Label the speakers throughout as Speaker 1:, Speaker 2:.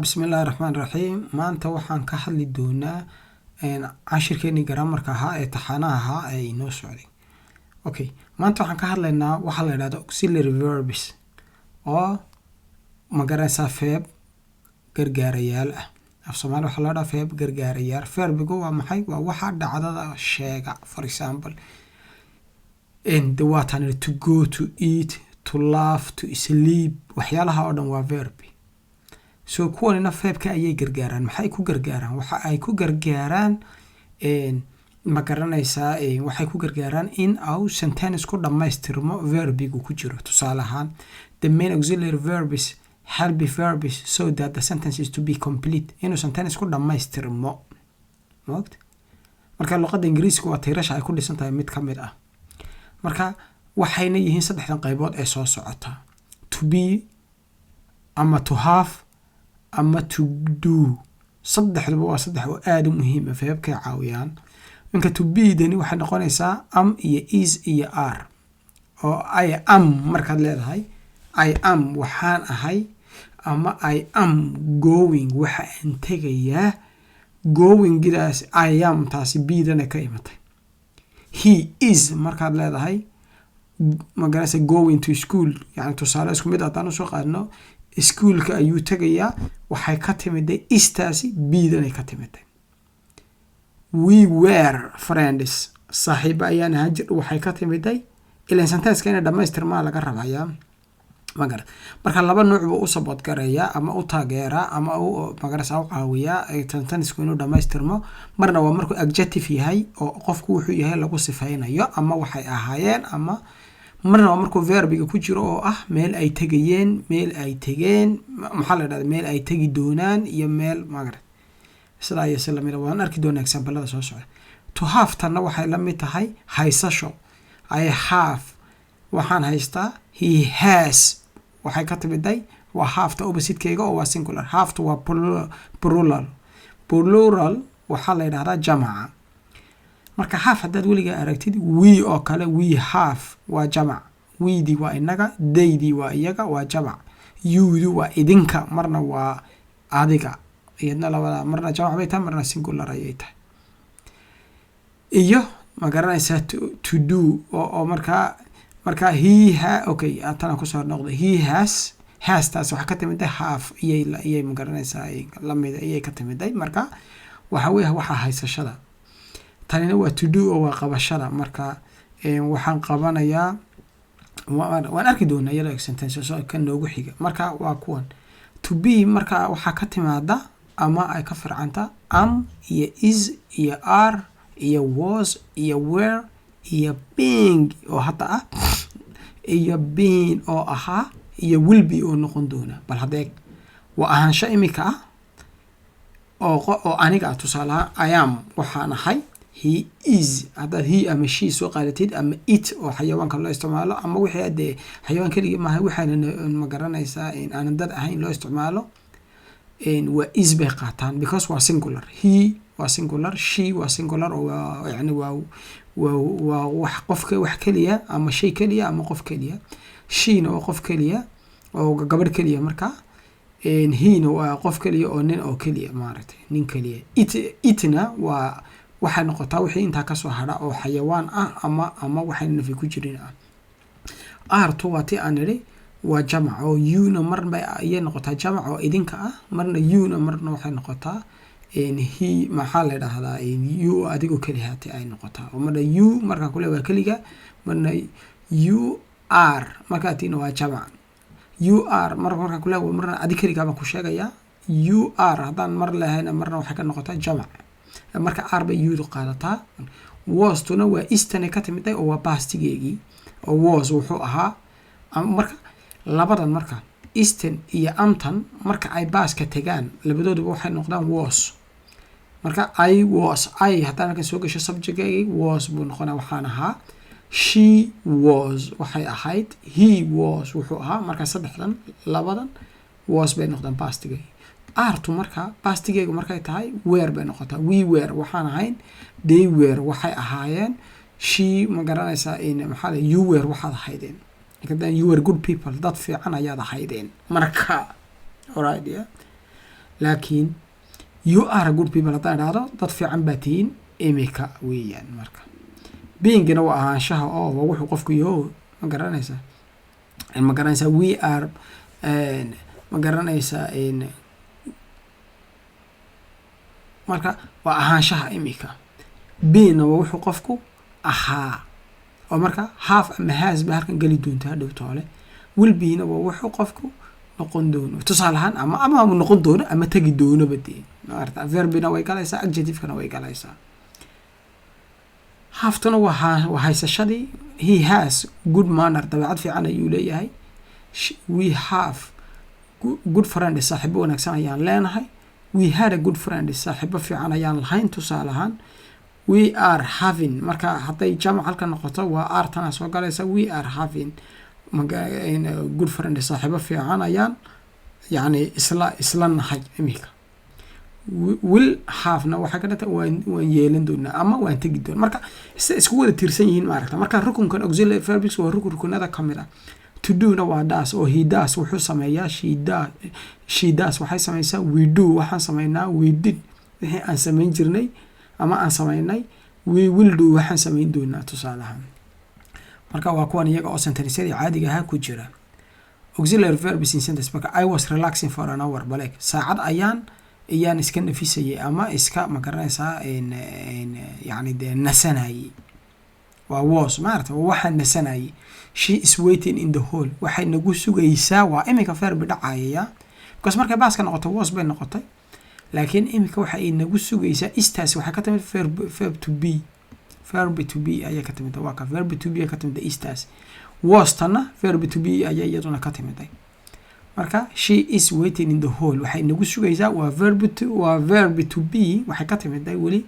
Speaker 1: bismillahi raxmaani raxiim. maanta waxaan ka hadli doonaa cashirkeeni garamarka ahaa ee taxanaha ahaa ee inoo socday. Okay, maanta waxaan ka hadlaynaa waxa la yidhahdo auxiliary verbs oo magaranaysaa verb gargaarayaal ah. af Soomaali waxaa la yidhahdaa verb gargaarayaal. verbigu waa maxay? waa waxa dhacdada sheega. For example, the water, to go, to eat, to laugh, to sleep, waxyaalaha oo dhan waa verb. So kuwanina verbka ayay gargaaraan. maxay ku gargaaraan? waxa ay ku gargaaraan ma garanaysaa waxay ku gargaaraan in au sentence ku dhamaystirmo verbigu ku jiro. tusaale ahaan, the main auxiliary verbs help verbs so that the sentence is to be complete. inuu sentence ku dhamaystirmo. moogta marka luqadda ingiriiska waa tiirasha ay ku dhisan tahay mid ka mid ah. marka waxayna yihiin saddexdan qaybood ee soo socota: to be, ama to have, ama to do. saddexduba waa saddex oo aad u muhiim ah verbkay caawiyaan. inka to be dani waxay noqonaysaa am iyo is iyo are. oo I am markaad leedahay I am waxaan ahay, ama I am going waxa aan tegayaa. going gidaas I am taasi be dana ka imatay. He is markaad leedahay magaraysa going to school, yani tusaale isku mid haddaan usoo qaadno iskuulka ayuu tegayaa, waxay ka timiday istaasi biidanay ka timiday. We were friends, saaxiiba ayaan ahaan jir, waxay ka timiday ilaan sentence-ka inay dhamaystirmaa laga rabayaa. magarad marka laba nooc buu u support gareeyaa, ama u taageeraa, ama u magaraysa u caawiyaa sentence-ku inuu dhamaystirmo. marna waa markuu adjective yahay oo qofku wuxuu yahay lagu sifaynayo, ama waxay ahaayeen, ama marna waa markuu verbiga ku jiro oo ah meel ay tegayeen, meel ay tegeen, maxaa la yidhahdaa meel ay tegi doonaan, iyo meel magarad sidaa iyo si lamid ah. waan arki doonaa example-ada soo socda. to have tanna waxay la mid tahay haysasho. I have waxaan haystaa. He has waxay ka timiday waa have-ta opposite-keyga oo waa singular. have-tu waa plural. plural waxaa la yidhahdaa jamaca. marka have haddaad weligaa aragtid we oo kale, we have waa jamac. weedii waa inaga, daydii waa iyaga, waa jamac. youdu waa idinka, marna waa adiga. iyadna labada marna jamac bay tahay, marna singular ayay tahay. iyo ma garanaysaa to do oo markaa he okay atana ku soo noqday. he has taas waxa ka timiday have iyay ma garanaysaa lamid ayay ka timiday. marka waxa weeye waxa haysashada. tanina waa to do oo waa qabashada. marka waxaan qabanayaa, waan arki doonaa iyadoo sentences oo ka noogu xiga. marka waa kuwan. to be marka waxa ka timaada ama ay ka farcanta am iyo is iyo are iyo was iyo were iyo being oo hadda ah, iyo being oo ahaa, iyo will be oo noqon doona. bal hadeeg waa ahaansho imika ah oo aniga ah. tusaalaha I am waxaan ahay. he is haddaad he ama she soo qaadatid, ama it oo xayawaanka loo isticmaalo, ama wixii hadee xayawaan keligii maaha waxaana ma garanaysaa aanan dad ahayn loo isticmaalo, waa is bay qaataan because waa singular. he waa singular, she waa singular oo yani waa wax qofka wax keliya, ama shay keliya, ama qof keliya. sheena waa qof keliya oo gabadh keliya. marka hina waa qof keliya oo nin oo keliya, maaragtay nin keliya. itna waa waxay noqotaa wixii intaa ka soo hadha oo xayawaan ah, ama waxay nafi ku jirin ah. artu waa tii aan nidhi waa jamac, oo yuna marna ayay noqotaa jamac oo idinka ah, marna yuna marna waxay noqotaa he maxaa la yidhaahdaa you adigoo keliyaati ay noqotaa. oo marna you markaan kule waa keliga, marna you are markaatiina waa jamac. you are markaan kule marna adig keligaa baan ku sheegayaa. you are haddaan mar lahayna marna waxay ka noqotaa jamac. marka are bay youdu qaadataa. was-tuna waa istana ka timiday oo waa bastigeegii, oo was wuxuu ahaa. marka labadan marka eastern iyo amtan marka ay baaska tegaan labadooduba waxay noqdaan was. marka I was, I haddaan halkan soo gasho subject-gii was buu noqonaa, waxaan ahaa. she was waxay ahayd. he was wuxuu ahaa. marka saddexdan labadan was bay noqdaan bastigay. artu marka bastigeygu markay tahay were bay noqotaa. we were waxaan ahayn. they were waxay ahaayeen. she ma garanaysaa maxaa you were waxaad ahaydeen. you were good people, dad fiican ayaad ahaydeen. marka alright, yeah. laakiin you are a good people haddaan idhaahdo dad fiican baa tihiin imika weeyaan. marka beingina waa ahaanshaha oo waa wuxuu qofku yaho ma garanaysaa we are ma garanaysaa marka waa ahaanshaha imika. beingna waa wuxuu qofku ahaa oo marka half ama has ba halkan geli doonta hadhow toole. will beina waa wuxuu qofku noqon doono tusaale ahaan ama noqon doono ama tagi doono badee maarta. verbina way galaysaa, adjectivekana way galaysaa. haftana waa haysashadii. he has good manner dabeecad fiican ayuu leeyahay. we have good friend saaxiibo wanaagsan ayaan leenahay. we had a good friend saaxiibo fiican ayaan lahayn tusaale ahaan. we are having marka hadday jamac halka noqoto waa are tana soo galaysa. we are having good friend saaxiibo fiican ayaan yani isla nahay imika. will have-na waxaa ka dhata waan yeelan doonaa ama waan tegi doonaa. marka isku wada tiirsan yihiin maaragta. marka rukunkan auxiliary verbs waa rukunada ka mid ah. to do-na waa does oo he does wuxuu sameeyaa. she does waxay samaysaa. we do waxaan sameynaa. we did wixii aan samayn jirnay ama aan samaynay. we will do waxaan samayn doonaa tusaale ahaan. marka waa kuwan iyaga oo sentenceadii caadiga ahaa ku jira. auxiliary verbs in sentence marka I was relaxing for an hour baleeg saacad ayaan iska nafisayay ama iska ma garanaysaa yani dee nasanayay. waa was maarata waxaan nasanayay. she is waiting in the hall waxay nagu sugaysaa. waa imika verb dhacayaya because markay baaska noqoto was bay noqotay laakiin imika waxay nagu sugaysaa. istaas waxay ka timid verb to be. verb to be ayaa ka timid. waa ka verb to be ka timid istaas. was tana verb to be ayaa iyaduna ka timid. marka she is waiting in the hall waxay nagu sugaysaa. waa verb to be waxay ka timid weli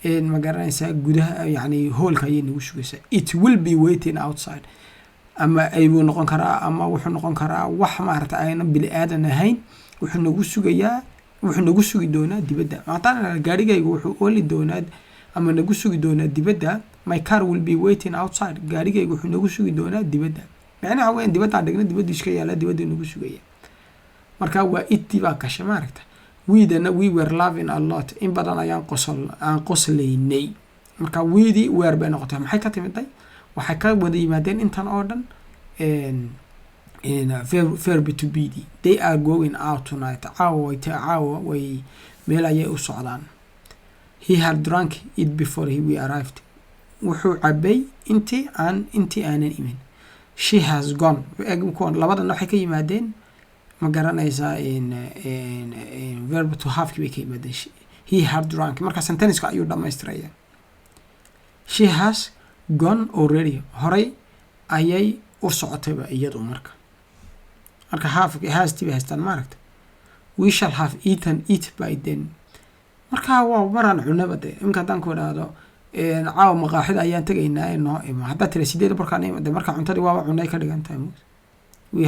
Speaker 1: ma garanaysaa gudaha yani hallka ayay nagu sugaysaa. it will be waiting outside ama ayuu noqon karaa ama wuxuu noqon karaa wax maarata ayna bini aadan ahayn. wuxuu nagu sugi doonaa dibadda. maadaama gaarigaygu wuxuu ooli doonaa ama nagu sugi doonaa dibadda. my car will be waiting outside gaarigaygu wuxuu nagu sugi doonaa dibadda. macnaha weyn dibadda dhigna dibaddu iska yaala dibadda nagu sugaya. marka waa itti baa kasha maaragta. we were laughing a lot in badan ayaan qoslaynay. marka weedii weer bay noqotay. maxay ka timiday? waxay ka wada yimaadeen intan oo dhan verb to be. they are going out tonight caawa way meel ayay u socdaan. he had drunk it before we arrived wuxuu cabay intii aanan imin. she has gone labadan waxay ka yimaadeen ma garanaysaa verb to have bay ka yimaadeen. he had drunk marka sentenceka ayuu dhamaystiraya. she has gone already horay ayay u socotayba iyadu marka has bay haystaan maaragta. we shall have eaten it by then marka waa maraan cunaba de imka haddaan ku idhaahdo caawa maqaaxida ayaan tegaynaa noo imo haddaad tira 8 barkaan de marka cuntadii waaba cunay ka dhigan tahay. we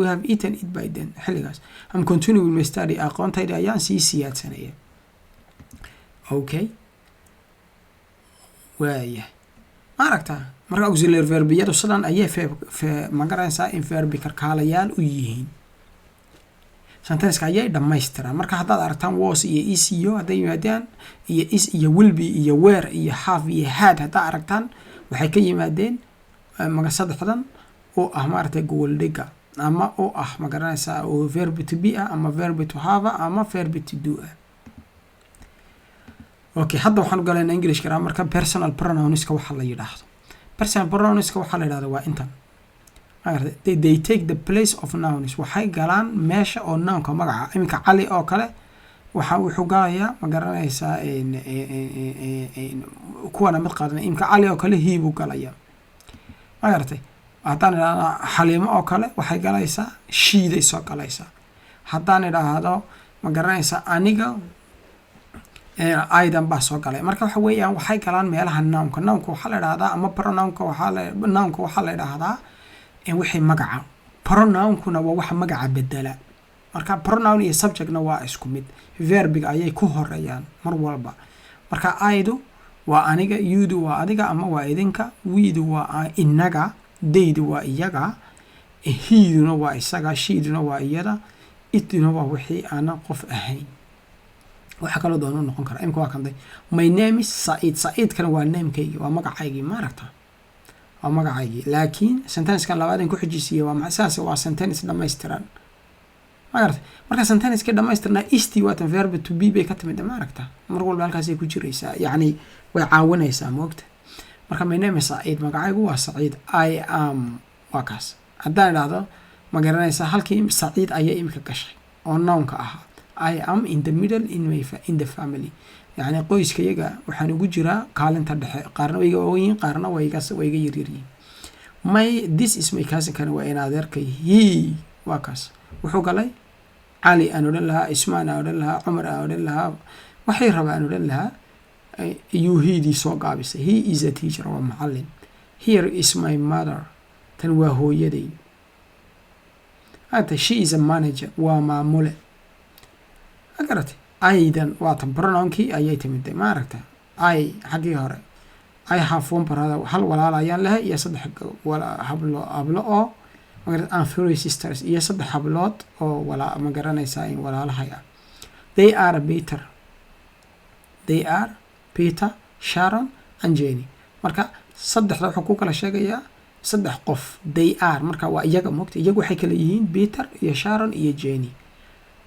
Speaker 1: have eaten it by then xilligaas. I'm continuing my study aqoontayda ayaan sii siyaadsanaya. okay waaya maaragta marka auxiliary verbiyadu sidan ayay ma garanaysaa in verbi karkaalayaal u yihiin. sentenceka ayay dhamaystiraan. marka haddaad aragtaan was iyo is iyo hadday yimaadaan iyo is iyo will be iyo were iyo have iyo had haddaa aragtaan waxay ka yimaadeen saddexdan oo ah maaragtay goboldhiga ama oo ah ma garanaysaa oo verb to be ah ama verb to have ama verb to do ah. okay hadda waxaan galaynaa English grammar marka personal pronounska waxa la yiraahdo. personal pronounska waxa la yiraahdo waa intan. they take the place of nouns waxay galaan meesha oo nounka magaca. iminka cali oo kale wuxuu galayaa ma garanaysaa kuwana mid qaadana. iminka cali oo kale he buu galayaa maaragtay. haddaan idhaahdo xaliimo oo kale waxay galaysaa shiiday soo galaysaa. haddaan idhaahdo ma garanaysaa aniga aydan baa soo galay. marka waxa weeyaan waxay galaan meelaha nounka. waxaa la idhaahdaa ama pronounka waxaa la idhaahdaa wixii magaca. pronounkuna waa waxa magaca bedela. marka pronoun iyo subjectna waa isku mid. verbiga ayay ku horeeyaan mar walba. marka aydu waa aniga, youdu waa adiga ama waa idinka, weedu waa inaga, theydu waa iyaga, heeduna waa isaga, sheeduna waa iyada, itna waa wixii aanan qof ahayn waxa kaloo doonu noqon kara imka waa kanday my name is Said Saidkana waa namekaygi waa magacaygii ma aragta waa magacaygii laakiin sentence-kan labaad in ku xijisiyo waa maxay waa sentence dhammaystiran ma aragta marka sentence-ka dhammaystirna isti waa tan verb to be bay ka timid ma aragta mar walba halkaas ay ku jiraysaa yacni way caawinaysaa moogta marka my name is Said magacaygu waa Said I am waa kaas haddaan idhaahdo ma garanaysaa halkii Said ayaa imika gashay oo nounka ahaa I am in the middle in the family يعني qoyska iyaga waxaan ugu jiraa kaalinta dhexe qaarna way iga waaweyn qaarna way iga yaryaryihiin this is my cousin kan waa in adeerkay he waa kaas wuxuu galay Ali aan odhan lahaa Ismaan aan odhan lahaa Cumar aan odhan lahaa waxay rabaan odhan lahaa yuhiidii soo gaabisay he is a teacher waa macallin here is my mother tan waa hooyaday hata she is a manager waa maamule agarate aydan waa tan pronounkii ayay timiday ma aragta ay xaggii hore I have one brother hal walaal ayaan lahay iyo saddex hablo oo and three sisters iyo saddex hablood oo ma garanaysaa in walaalahay ah they are Peter Sharon and Jenny marka saddexda wuxuu ku kala sheegayaa saddex qof they are marka waa iyaga moogta iyagu waxay kala yihiin Peter iyo Sharon iyo Jenny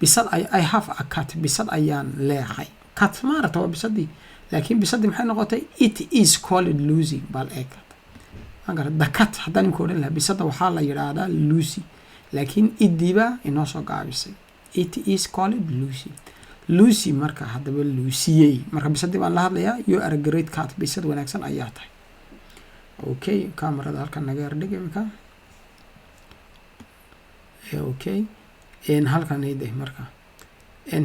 Speaker 1: bisad I have a cat bisad ayaan leeyahay cat maarata waa bisadii laakiin bisadii maxay noqotay it is called Lucy bal eegad agar the cat haddaan imka odhan lahaa bisada waxaa la yidhaahdaa Lucy laakiin idiba inoo soo gaabisay it is called Lucy marka haddaba Luciyey marka bisadii baan la hadlayaa you are a great cat bisad wanaagsan ayaa tahay okay kamarada halkan naga yar dhig imika okay halkan ayday marka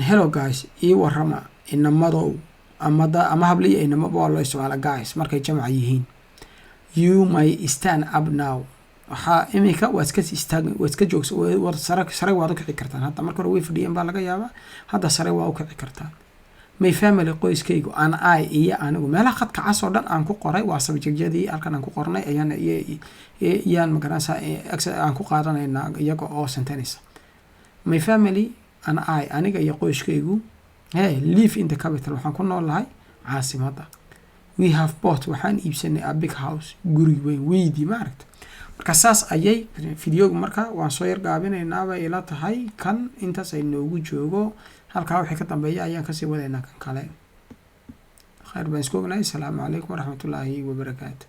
Speaker 1: hello guys ii warrama inamadow ama habliya inamaba waa loo isticmaala guys markay jamac yihiin you may stand up now waxaa imika waa iska joogsa sare waad u kici kartaan hadda marka hore way fadhiyeen baa laga yaabaa hadda sare waa u kici kartaan my family qoyskaygu an I iyo anigu meelaha khadka cas oo dhan aan ku qoray waa subject-yadii halkan aan ku qornay ayaan magaranaysaa aan ku qaadanaynaa iyaga oo sentence my family and I aniga iyo qoyskaygu live in the capital waxaan ku noolahay caasimadda we have bought waxaan iibsanay a big house guri weyn weydii ma aragta marka saas ayay videogu marka waan soo yar gaabinaynaaba ila tahay kan intaas ay noogu joogo halkaa wixii ka dambeeya ayaan kasii wadaynaa kan kale khayr baan isku ognahay asalaamu calaykum waraxmatullaahi wabarakaatu